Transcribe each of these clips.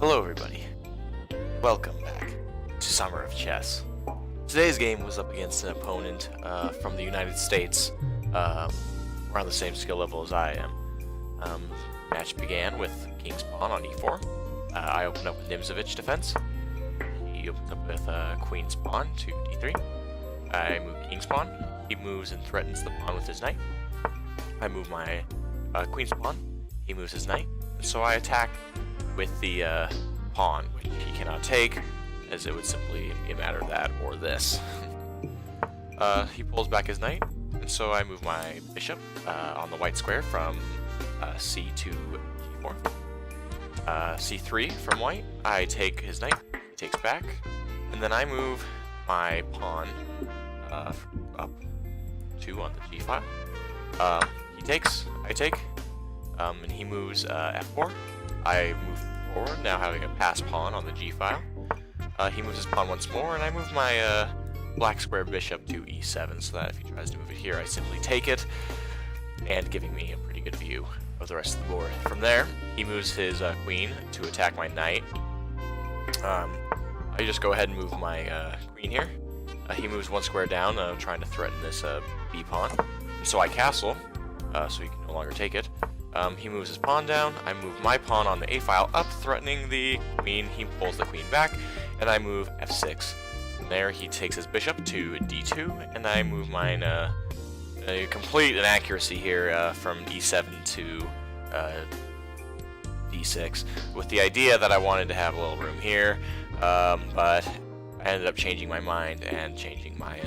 Hello everybody, welcome back to Summer of Chess. Today's game was up against an opponent from the United States, around the same skill level as I am. Match began with King's Pawn on e4. I opened up with Nimzovich defense. He opens up with Queen's Pawn to d3. I move King's Pawn. He moves and threatens the pawn with his knight. I move my Queen's Pawn. He moves his knight. And so I attack with the pawn, which he cannot take, as it would simply be a matter of that or this. He pulls back his knight, and so I move my bishop on the white square from c to g4. c3 from white, I take his knight, he takes back, and then I move my pawn up 2 on the g file. He takes, I take, and he moves f4. I move forward, now having a pass pawn on the g file. He moves his pawn once more, and I move my black square bishop to e7, so that if he tries to move it here, I simply take it, and giving me a pretty good view of the rest of the board. From there, he moves his queen to attack my knight. I just go ahead and move my queen here. He moves one square down, trying to threaten this b pawn, and so I castle, so he can no longer take it. He moves his pawn down, I move my pawn on the a file up, threatening the queen. He pulls the queen back, and I move f6. From there, he takes his bishop to d2, and I move mine, a complete inaccuracy here, from e7 to d6, with the idea that I wanted to have a little room here, but I ended up changing my mind and changing my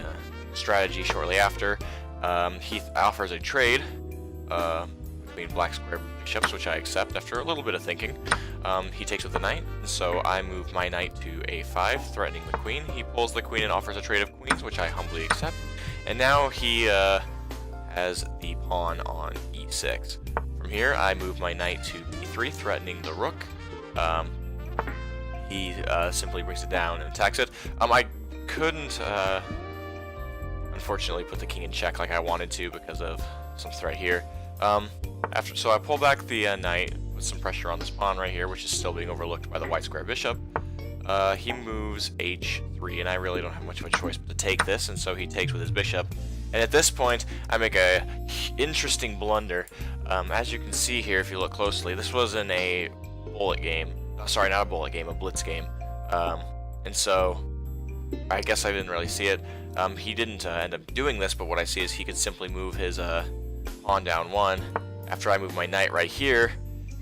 strategy shortly after. He offers a trade between black square bishops, which I accept after a little bit of thinking. He takes with the knight, so I move my knight to a5, threatening the queen. He pulls the queen and offers a trade of queens, which I humbly accept. And now he has the pawn on e6. From here, I move my knight to b3, threatening the rook. He simply brings it down and attacks it. I couldn't, unfortunately, put the king in check like I wanted to because of some threat here. So I pull back the knight with some pressure on this pawn right here, which is still being overlooked by the white square bishop. He moves h3, and I really don't have much of a choice but to take this, and so he takes with his bishop. And at this point, I make a interesting blunder. As you can see here, if you look closely, this was in a bullet game. Sorry, not a bullet game, a blitz game. And so I guess I didn't really see it. He didn't end up doing this, but what I see is he could simply move his pawn down 1 after I move my knight right here,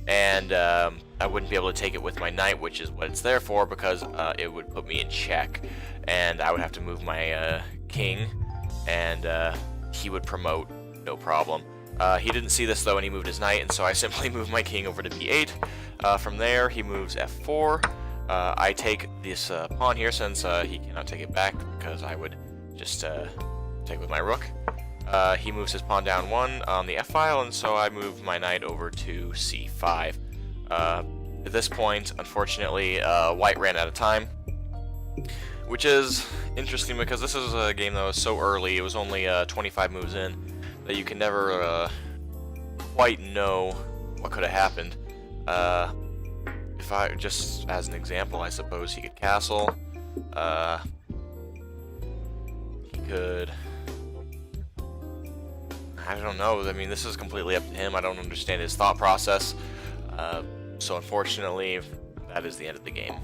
and I wouldn't be able to take it with my knight, which is what it's there for, because it would put me in check, and I would have to move my king, and he would promote, no problem. He didn't see this though, and he moved his knight, and so I simply moved my king over to b8. From there, he moves f4. I take this pawn here, since he cannot take it back, because I would just take with my rook. He moves his pawn down 1 on the f-file, and so I move my knight over to c5. At this point, unfortunately, white ran out of time, which is interesting because this is a game that was so early. It was only 25 moves in, that you can never quite know what could have happened. If I, just as an example, I suppose he could castle. He could... I don't know. I mean, this is completely up to him. I don't understand his thought process. So unfortunately, that is the end of the game.